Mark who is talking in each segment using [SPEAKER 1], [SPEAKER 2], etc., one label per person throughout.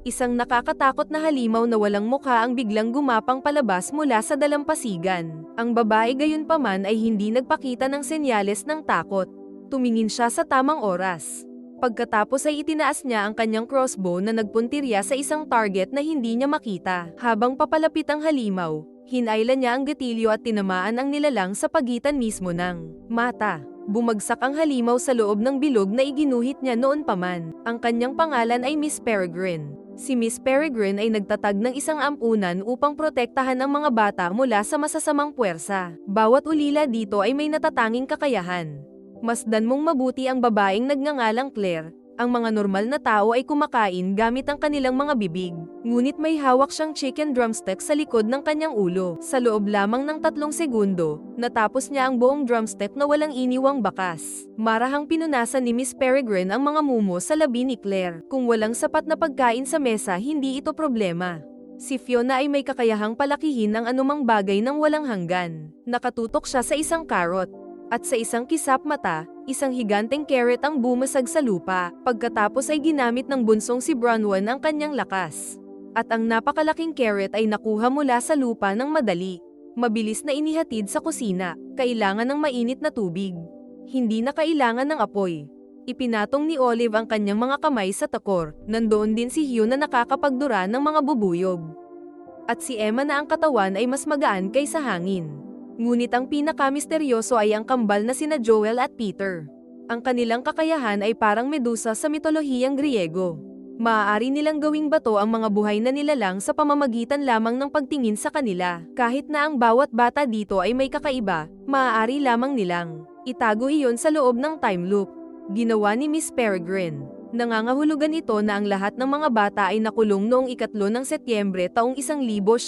[SPEAKER 1] Isang nakakatakot na halimaw na walang mukha ang biglang gumapang palabas mula sa dalampasigan. Ang babae gayunpaman ay hindi nagpakita ng senyales ng takot. Tumingin siya sa tamang oras. Pagkatapos ay itinaas niya ang kanyang crossbow na nagpuntirya sa isang target na hindi niya makita. Habang papalapit ang halimaw, hinayla niya ang gatilyo at tinamaan ang nilalang sa pagitan mismo ng mata. Bumagsak ang halimaw sa loob ng bilog na iginuhit niya noon pa man. Ang kanyang pangalan ay Miss Peregrine. Si Miss Peregrine ay nagtatag ng isang ampunan upang protektahan ang mga bata mula sa masasamang puwersa. Bawat ulila dito ay may natatanging kakayahan. Masdan mong mabuti ang babaeng nagngangalang Claire. Ang mga normal na tao ay kumakain gamit ang kanilang mga bibig. Ngunit may hawak siyang chicken drumstick sa likod ng kanyang ulo. Sa loob lamang ng 3 segundo, natapos niya ang buong drumstick na walang iniwang bakas. Marahang pinunasan ni Miss Peregrine ang mga mumo sa labi ni Claire. Kung walang sapat na pagkain sa mesa, hindi ito problema. Si Fiona ay may kakayahang palakihin ang anumang bagay ng walang hanggan. Nakatutok siya sa isang carrot. At sa isang kisap mata, isang higanteng carrot ang bumasag sa lupa. Pagkatapos ay ginamit ng bunsong si Bronwyn ang kanyang lakas. At ang napakalaking carrot ay nakuha mula sa lupa ng madali. Mabilis na inihatid sa kusina. Kailangan ng mainit na tubig. Hindi na kailangan ng apoy. Ipinatong ni Olive ang kanyang mga kamay sa takor. Nandoon din si Hugh na nakakapagdura ng mga bubuyog. At si Emma na ang katawan ay mas magaan kaysa hangin. Ngunit ang pinakamisteryoso ay ang kambal na sina Joel at Peter. Ang kanilang kakayahan ay parang medusa sa mitolohiyang Griego. Maaari nilang gawing bato ang mga buhay na nilalang sa pamamagitan lamang ng pagtingin sa kanila. Kahit na ang bawat bata dito ay may kakaiba, maaari lamang nilang itago iyon sa loob ng time loop. Ginawa ni Miss Peregrine. Nangangahulugan ito na ang lahat ng mga bata ay nakulong noong 3 ng Setyembre taong 1943.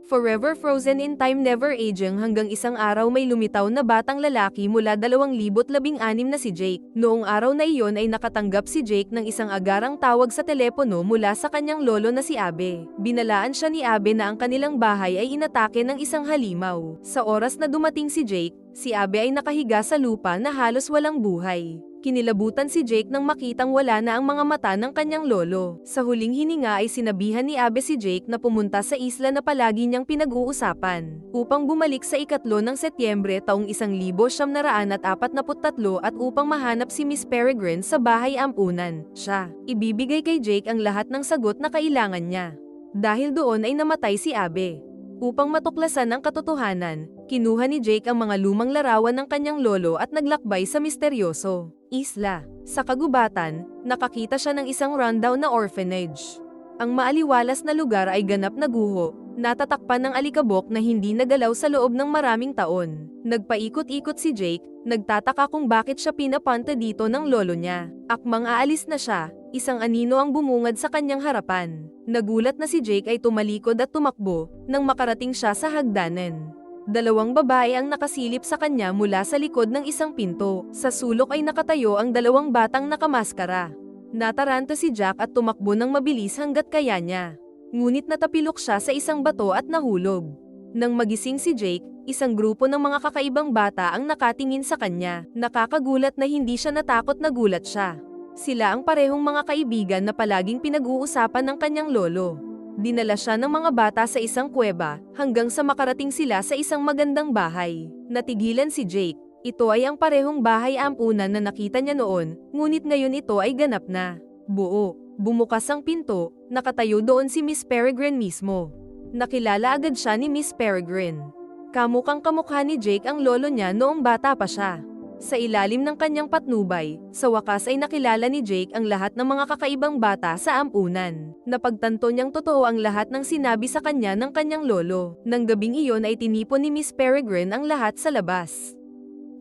[SPEAKER 1] Forever frozen in time, never aging, hanggang isang araw may lumitaw na batang lalaki mula 2016 na si Jake. Noong araw na iyon ay nakatanggap si Jake ng isang agarang tawag sa telepono mula sa kanyang lolo na si Abe. Binalaan siya ni Abe na ang kanilang bahay ay inatake ng isang halimaw. Sa oras na dumating si Jake, si Abe ay nakahiga sa lupa na halos walang buhay. Kinilabutan si Jake nang makitang wala na ang mga mata ng kanyang lolo. Sa huling hininga ay sinabihan ni Abe si Jake na pumunta sa isla na palagi niyang pinag-uusapan, upang bumalik sa 3 ng Setyembre taong 1943 at upang mahanap si Miss Peregrine sa bahay ampunan. Siya ibibigay kay Jake ang lahat ng sagot na kailangan niya. Dahil doon ay namatay si Abe. Upang matuklasan ang katotohanan, kinuha ni Jake ang mga lumang larawan ng kanyang lolo at naglakbay sa misteryoso isla. Sa kagubatan, nakakita siya ng isang rundown na orphanage. Ang maaliwalas na lugar ay ganap na guho, natatakpan ng alikabok na hindi nagalaw sa loob ng maraming taon. Nagpaikot-ikot si Jake, nagtataka kung bakit siya pinapunta dito ng lolo niya. Akmang aalis na siya, isang anino ang bumungad sa kanyang harapan. Nagulat na si Jake ay tumalikod at tumakbo, nang makarating siya sa hagdanan. 2 babae ang nakasilip sa kanya mula sa likod ng isang pinto. Sa sulok ay nakatayo ang 2 batang nakamaskara. Nataranta si Jack at tumakbo ng mabilis hanggat kaya niya. Ngunit natapilok siya sa isang bato at nahulog. Nang magising si Jake, isang grupo ng mga kakaibang bata ang nakatingin sa kanya. Nakakagulat na hindi siya natakot, nagulat siya. Sila ang parehong mga kaibigan na palaging pinag-uusapan ng kanyang lolo. Dinala siya ng mga bata sa isang kuweba, hanggang sa makarating sila sa isang magandang bahay. Natigilan si Jake. Ito ay ang parehong bahay ampunan na nakita niya noon, ngunit ngayon ito ay ganap na buo. Bumukas ang pinto, nakatayo doon si Miss Peregrine mismo. Nakilala agad siya ni Miss Peregrine. Kamukang kamukha ni Jake ang lolo niya noong bata pa siya. Sa ilalim ng kanyang patnubay, sa wakas ay nakilala ni Jake ang lahat ng mga kakaibang bata sa ampunan. Napagtanto niyang totoo ang lahat ng sinabi sa kanya ng kanyang lolo. Nang gabing iyon ay tinipon ni Miss Peregrine ang lahat sa labas.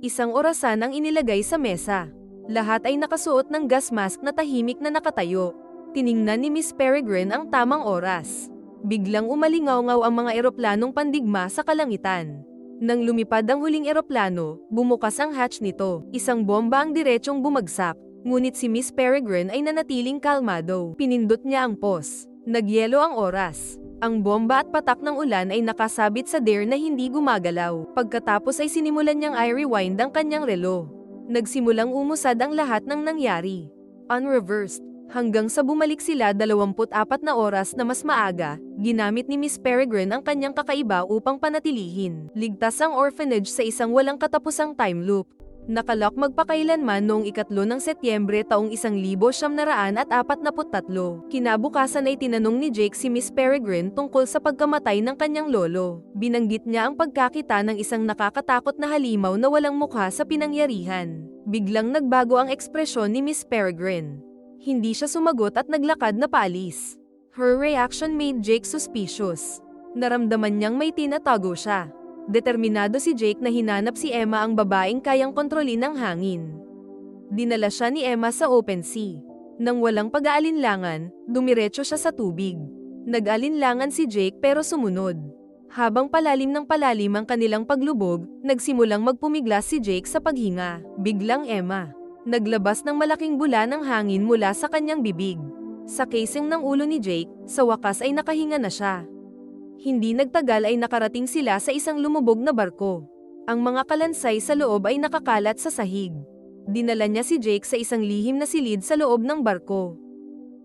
[SPEAKER 1] Isang orasan ang inilagay sa mesa. Lahat ay nakasuot ng gas mask na tahimik na nakatayo. Tiningnan ni Miss Peregrine ang tamang oras. Biglang umalingaw-ngaw ang mga eroplanong pandigma sa kalangitan. Nang lumipad ang huling eroplano, bumukas ang hatch nito. Isang bomba ang diretsong bumagsak, ngunit si Miss Peregrine ay nanatiling kalmado. Pinindot niya ang pause. Nagyelo ang oras. Ang bomba at patak ng ulan ay nakasabit sa dare na hindi gumagalaw. Pagkatapos ay sinimulan niyang i-rewind ang kanyang relo. Nagsimulang umusad ang lahat ng nangyari. Unreversed. Hanggang sa bumalik sila 24 na oras na mas maaga, ginamit ni Miss Peregrine ang kanyang kakaiba upang panatilihin ligtas ang orphanage sa isang walang katapusang time loop. Nakalock magpakailanman noong 3 ng Setyembre taong 1943. Kinabukasan ay tinanong ni Jake si Miss Peregrine tungkol sa pagkamatay ng kanyang lolo. Binanggit niya ang pagkakita ng isang nakakatakot na halimaw na walang mukha sa pinangyarihan. Biglang nagbago ang ekspresyon ni Miss Peregrine. Hindi siya sumagot at naglakad na paalis. Her reaction made Jake suspicious. Naramdaman niyang may tinatago siya. Determinado si Jake na hinanap si Emma, ang babaeng kayang kontrolin ng hangin. Dinala siya ni Emma sa open sea. Nang walang pag-aalinlangan, dumiretso siya sa tubig. Nag-alinlangan si Jake pero sumunod. Habang palalim ng palalim ang kanilang paglubog, nagsimulang magpumiglas si Jake sa paghinga. Biglang Emma naglabas ng malaking bula ng hangin mula sa kanyang bibig. Sa casing ng ulo ni Jake, sa wakas ay nakahinga na siya. Hindi nagtagal ay nakarating sila sa isang lumubog na barko. Ang mga kalansay sa loob ay nakakalat sa sahig. Dinala niya si Jake sa isang lihim na silid sa loob ng barko.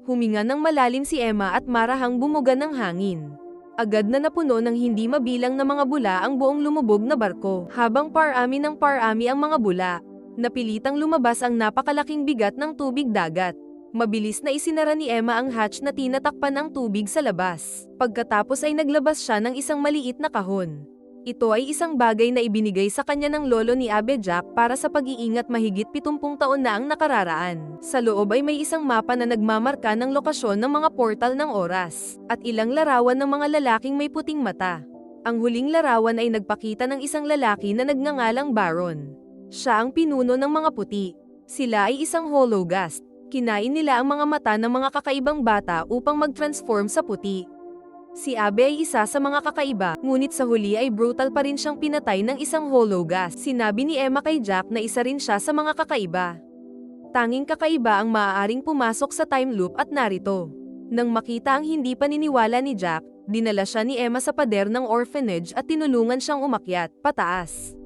[SPEAKER 1] Huminga ng malalim si Emma at marahang bumuga ng hangin. Agad na napuno ng hindi mabilang na mga bula ang buong lumubog na barko. Habang parami ng parami ang mga bula, napilitang lumabas ang napakalaking bigat ng tubig dagat. Mabilis na isinara ni Emma ang hatch na tinatakpan ng tubig sa labas. Pagkatapos ay naglabas siya ng isang maliit na kahon. Ito ay isang bagay na ibinigay sa kanya ng lolo ni Abe Jack para sa pag-iingat mahigit 70 taon na ang nakararaan. Sa loob ay may isang mapa na nagmamarka ng lokasyon ng mga portal ng oras, at ilang larawan ng mga lalaking may puting mata. Ang huling larawan ay nagpakita ng isang lalaki na nagngangalang Baron. Siya ang pinuno ng mga puti. Sila ay isang hologhast. Kinain nila ang mga mata ng mga kakaibang bata upang mag-transform sa puti. Si Abe ay isa sa mga kakaiba, ngunit sa huli ay brutal pa rin siyang pinatay ng isang hologhast. Sinabi ni Emma kay Jack na isa rin siya sa mga kakaiba. Tanging kakaiba ang maaaring pumasok sa time loop at narito. Nang makita ang hindi paniniwala ni Jack, dinala siya ni Emma sa pader ng orphanage at tinulungan siyang umakyat pataas.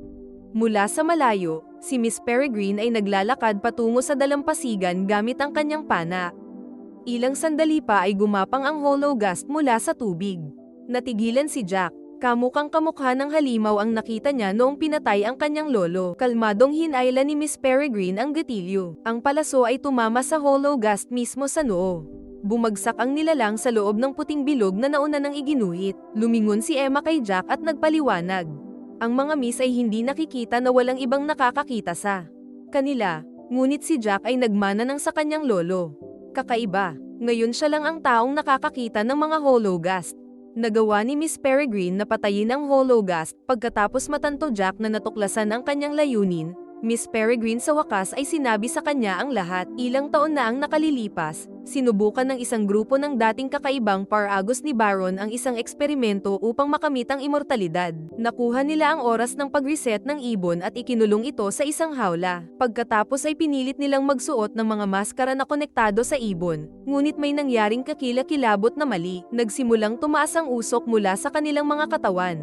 [SPEAKER 1] Mula sa malayo, si Miss Peregrine ay naglalakad patungo sa dalampasigan gamit ang kanyang pana. Ilang sandali pa ay gumapang ang hologhast mula sa tubig. Natigilan si Jack. Kamukang kamukha ng halimaw ang nakita niya noong pinatay ang kanyang lolo. Kalmadong hinayla ni Miss Peregrine ang gatilyo. Ang palaso ay tumama sa hologhast mismo sa noo. Bumagsak ang nilalang sa loob ng puting bilog na nauna nang iginuhit. Lumingon si Emma kay Jack at nagpaliwanag. Ang mga miss ay hindi nakikita na walang ibang nakakakita sa kanila, ngunit si Jack ay nagmana ng sa kanyang lolo. Kakaiba, ngayon siya lang ang taong nakakakita ng mga hologhast. Nagawa ni Miss Peregrine na patayin ang hologhast. Pagkatapos matanto Jack na natuklasan ang kanyang layunin, Miss Peregrine sa wakas ay sinabi sa kanya ang lahat. Ilang taon na ang nakalilipas, sinubukan ng isang grupo ng dating kakaibang Paragos ni Baron ang isang eksperimento upang makamit ang immortalidad. Nakuha nila ang oras ng pag-reset ng ibon at ikinulong ito sa isang hawla. Pagkatapos ay pinilit nilang magsuot ng mga maskara na konektado sa ibon, ngunit may nangyaring kakilakilabot na mali. Nagsimulang tumaas ang usok mula sa kanilang mga katawan.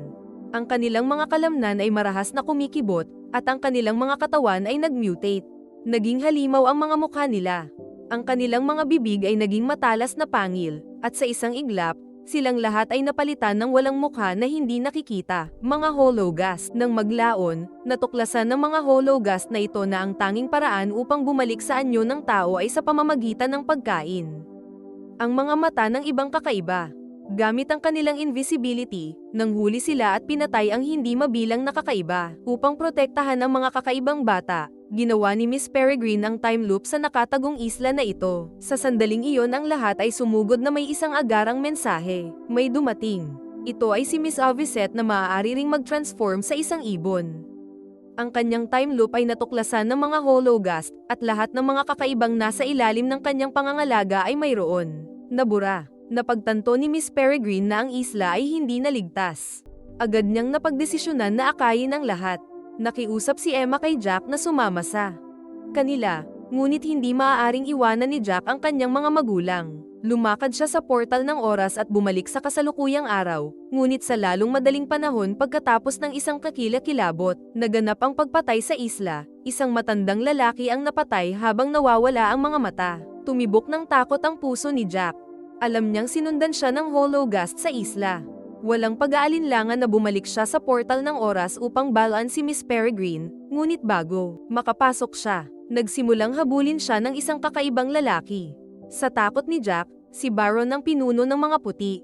[SPEAKER 1] Ang kanilang mga kalamnan ay marahas na kumikibot, at ang kanilang mga katawan ay nag-mutate. Naging halimaw ang mga mukha nila. Ang kanilang mga bibig ay naging matalas na pangil, at sa isang iglap, silang lahat ay napalitan ng walang mukha na hindi nakikita, mga hologhast. Nang maglaon, natuklasan ng mga hologhast na ito na ang tanging paraan upang bumalik sa anyo ng tao ay sa pamamagitan ng pagkain. Ang mga mata ng ibang kakaiba. Gamit ang kanilang invisibility, nanghuli sila at pinatay ang hindi mabilang na kakaiba. Upang protektahan ang mga kakaibang bata, ginawa ni Miss Peregrine ang time loop sa nakatagong isla na ito. Sa sandaling iyon ang lahat ay sumugod na may isang agarang mensahe. May dumating. Ito ay si Miss Avicet na maaari ring mag-transform sa isang ibon. Ang kanyang time loop ay natuklasan ng mga hologhast, at lahat ng mga kakaibang nasa ilalim ng kanyang pangangalaga ay mayroon. Nabura. Napagtanto ni Miss Peregrine na ang isla ay hindi naligtas. Agad niyang napagdesisyonan na akayin ang lahat. Nakiusap si Emma kay Jack na sumama sa kanila, ngunit hindi maaaring iwanan ni Jack ang kanyang mga magulang. Lumakad siya sa portal ng oras at bumalik sa kasalukuyang araw, ngunit sa lalong madaling panahon pagkatapos ng isang kakilakilabot, naganap ang pagpatay sa isla. Isang matandang lalaki ang napatay habang nawawala ang mga mata. Tumibok ng takot ang puso ni Jack. Alam niyang sinundan siya ng Hologhast sa isla. Walang pag-aalinlangan na bumalik siya sa portal ng oras upang balaan si Miss Peregrine, ngunit bago makapasok siya, nagsimulang habulin siya ng isang kakaibang lalaki. Sa takot ni Jack, si Baron ang pinuno ng mga puti.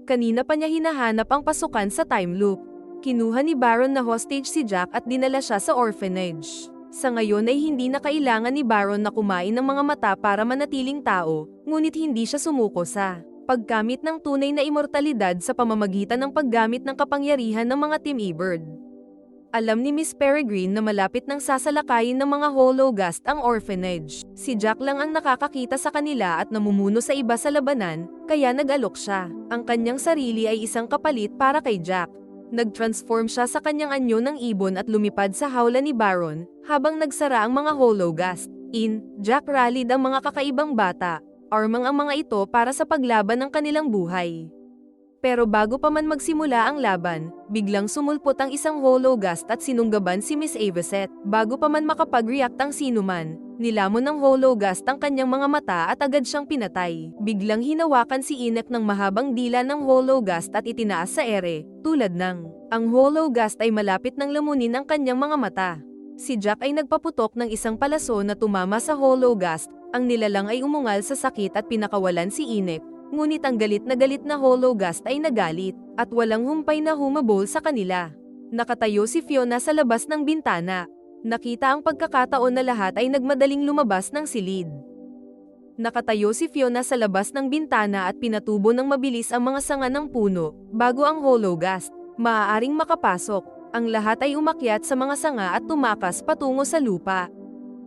[SPEAKER 1] Kanina pa niya hinahanap ang pasukan sa time loop. Kinuha ni Baron na hostage si Jack at dinala siya sa orphanage. Sa ngayon ay hindi na kailangan ni Baron na kumain ng mga mata para manatiling tao, ngunit hindi siya sumuko sa paggamit ng tunay na immortalidad sa pamamagitan ng paggamit ng kapangyarihan ng mga Team E-Bird. Alam ni Miss Peregrine na malapit nang sasalakayin ng mga Hologhast ang orphanage. Si Jack lang ang nakakakita sa kanila at namumuno sa iba sa labanan, kaya nag-alok siya. Ang kanyang sarili ay isang kapalit para kay Jack. Nag-transform siya sa kanyang anyo ng ibon at lumipad sa hawla ni Baron, habang nagsara ang mga Hologhast. Jack rallied ang mga kakaibang bata, armang ang mga ito para sa paglaban ng kanilang buhay. Pero bago pa man magsimula ang laban, biglang sumulpot ang isang Hologhast at sinunggaban si Miss Avocet. Bago pa man makapag-react ang sinuman, nilamon ng Hologhast ang kanyang mga mata at agad siyang pinatay. Biglang hinawakan si Enoch ng mahabang dila ng Hologhast at itinaas sa ere, tulad ng ang Hologhast ay malapit nang lamunin ang kanyang mga mata. Si Jack ay nagpaputok ng isang palaso na tumama sa Hologhast. Ang nilalang ay umungal sa sakit at pinakawalan si Enoch. Ngunit ang galit na Hologhast ay nagalit, at walang humpay na humabol sa kanila. Nakatayo si Fiona sa labas ng bintana. Nakita ang pagkakataon na lahat ay nagmadaling lumabas ng silid. Nakatayo si Fiona sa labas ng bintana at pinatubo ng mabilis ang mga sanga ng puno, bago ang Hologhast maaaring makapasok. Ang lahat ay umakyat sa mga sanga at tumakas patungo sa lupa.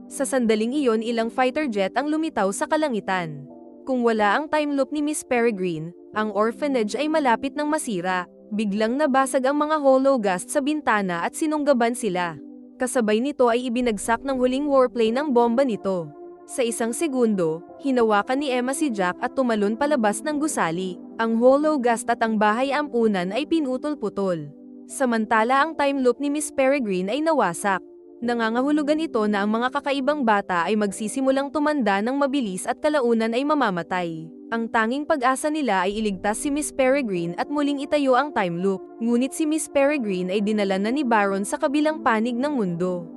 [SPEAKER 1] Sa sandaling iyon ilang fighter jet ang lumitaw sa kalangitan. Kung wala ang time loop ni Miss Peregrine, ang orphanage ay malapit nang masira. Biglang nabasag ang mga Hologhast sa bintana at sinunggaban sila. Kasabay nito ay ibinagsak ng huling warplane ang bomba nito. Sa isang segundo, hinawakan ni Emma si Jack at tumalon palabas ng gusali. Ang Hologhast at ang bahay ampunan ay pinutol-putol. Samantala ang time loop ni Miss Peregrine ay nawasak. Nangangahulugan ito na ang mga kakaibang bata ay magsisimulang tumanda ng mabilis at kalaunan ay mamamatay. Ang tanging pag-asa nila ay iligtas si Miss Peregrine at muling itayo ang time loop. Ngunit si Miss Peregrine ay dinala na ni Baron sa kabilang panig ng mundo.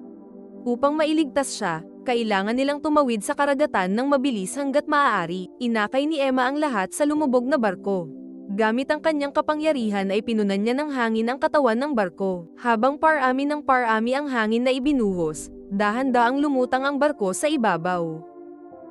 [SPEAKER 1] Upang mailigtas siya, kailangan nilang tumawid sa karagatan ng mabilis hanggat maaari. Inakay ni Emma ang lahat sa lumubog na barko. Gamit ang kanyang kapangyarihan ay pinunan niya ng hangin ang katawan ng barko. Habang parami ng parami ang hangin na ibinuhos, dahan-daang lumutang ang barko sa ibabaw.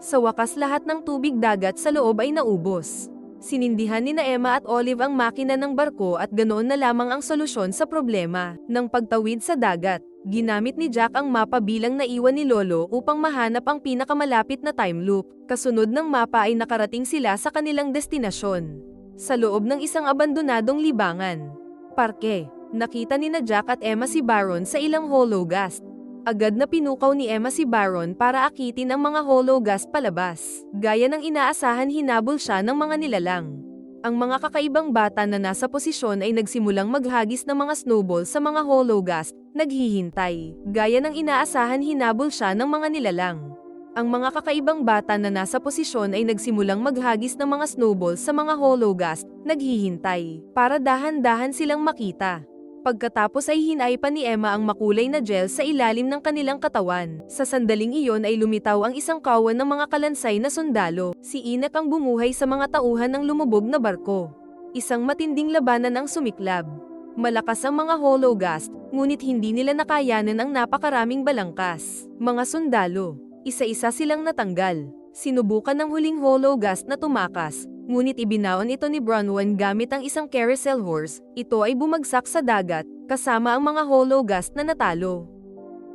[SPEAKER 1] Sa wakas lahat ng tubig dagat sa loob ay naubos. Sinindihan ni na Emma at Olive ang makina ng barko at ganoon na lamang ang solusyon sa problema. Ng pagtawid sa dagat, ginamit ni Jack ang mapa bilang naiwan ni Lolo upang mahanap ang pinakamalapit na time loop. Kasunod ng mapa ay nakarating sila sa kanilang destinasyon. Sa loob ng isang abandonadong libangan. Parke, nakita ni na Jack at Emma si Baron sa ilang Hologhast. Agad na pinukaw ni Emma si Baron para akitin ang mga Hologhast palabas. Gaya ng inaasahan hinabol siya ng mga nilalang. Ang mga kakaibang bata na nasa posisyon ay nagsimulang maghagis ng mga snowball sa mga Hologhast, naghihintay. Gaya ng inaasahan hinabol siya ng mga nilalang. Ang mga kakaibang bata na nasa posisyon ay nagsimulang maghagis ng mga snowball sa mga Hologhast, naghihintay, para dahan-dahan silang makita. Pagkatapos ay hinay pa ni Emma ang makulay na gel sa ilalim ng kanilang katawan. Sa sandaling iyon ay lumitaw ang isang kawan ng mga kalansay na sundalo. Si Enoch ang bumuhay sa mga tauhan ng lumubog na barko. Isang matinding labanan ang sumiklab. Malakas ang mga Hologhast, ngunit hindi nila nakayanan ang napakaraming balangkas. Mga sundalo. Isa-isa silang natanggal. Sinubukan ng huling Hologhast na tumakas, ngunit ibinaon ito ni Bronwyn gamit ang isang carousel horse. Ito ay bumagsak sa dagat, kasama ang mga Hologhast na natalo.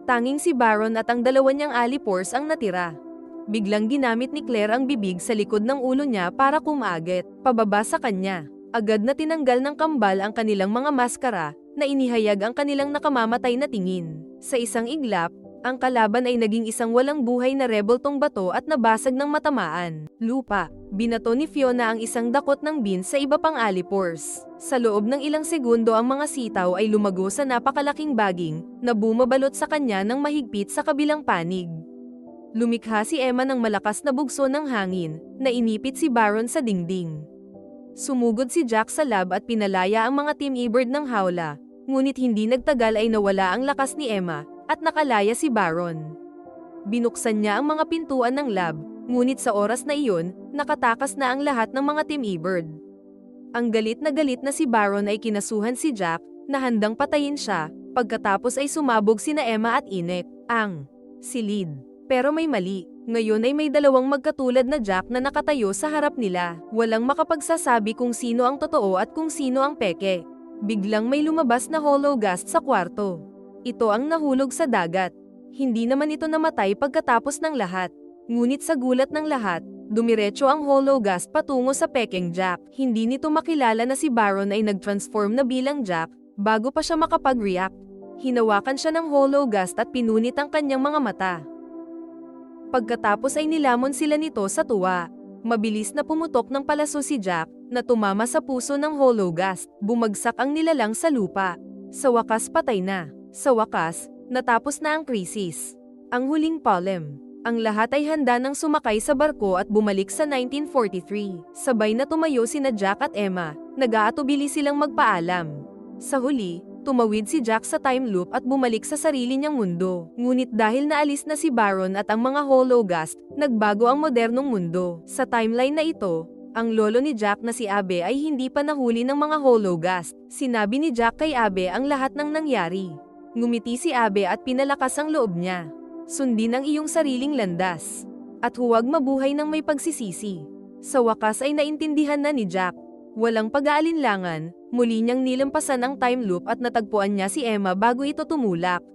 [SPEAKER 1] Tanging si Baron at ang dalawa niyang alipores ang natira. Biglang ginamit ni Claire ang bibig sa likod ng ulo niya para kumagit, pababa sa kanya. Agad na tinanggal ng kambal ang kanilang mga maskara, na inihayag ang kanilang nakamamatay na tingin. Sa isang iglap, ang kalaban ay naging isang walang buhay na rebeltong bato at nabasag ng matamaan. Lupa. Binato ni Fiona ang isang dakot ng bean sa iba pang alipores. Sa loob ng ilang segundo ang mga sitaw ay lumago sa napakalaking baging, na bumabalot sa kanya ng mahigpit sa kabilang panig. Lumikha si Emma ng malakas na bugso ng hangin, na inipit si Baron sa dingding. Sumugod si Jack sa lab at pinalaya ang mga Team E-Bird ng hawla, ngunit hindi nagtagal ay nawala ang lakas ni Emma, at nakalaya si Baron. Binuksan niya ang mga pintuan ng lab, ngunit sa oras na iyon, nakatakas na ang lahat ng mga Team E-Bird. Ang galit na si Baron ay kinasuhan si Jack, na handang patayin siya, pagkatapos ay sumabog sina Emma at Inek, ang silid. Pero may mali, ngayon ay may dalawang magkatulad na Jack na nakatayo sa harap nila. Walang makapagsasabi kung sino ang totoo at kung sino ang peke. Biglang may lumabas na hollow ghast sa kwarto. Ito ang nahulog sa dagat. Hindi naman ito namatay pagkatapos ng lahat. Ngunit sa gulat ng lahat, dumiretso ang hollow ghast patungo sa pekeng Jack. Hindi nito makilala na si Baron ay nag-transform na bilang Jack, bago pa siya makapag-react. Hinawakan siya ng hollow ghast at pinunit ang kanyang mga mata. Pagkatapos ay nilamon sila nito sa tuwa. Mabilis na pumutok ng palaso si Jack, na tumama sa puso ng hollow ghast. Bumagsak ang nilalang sa lupa. Sa wakas patay na. Sa wakas, natapos na ang krisis. Ang huling polem. Ang lahat ay handa nang sumakay sa barko at bumalik sa 1943. Sabay na tumayo sina Jack at Emma, nag-aatubili silang magpaalam. Sa huli, tumawid si Jack sa time loop at bumalik sa sarili niyang mundo. Ngunit dahil naalis na si Baron at ang mga hollow ghast, nagbago ang modernong mundo. Sa timeline na ito, ang lolo ni Jack na si Abe ay hindi pa nahuli ng mga hollow ghast. Sinabi ni Jack kay Abe ang lahat ng nangyari. Ngumiti si Abe at pinalakas ang loob niya. Sundin ang iyong sariling landas. At huwag mabuhay ng may pagsisisi. Sa wakas ay naintindihan na ni Jack. Walang pag-aalinlangan, muli niyang nilampasan ang time loop at natagpuan niya si Emma bago ito tumulak.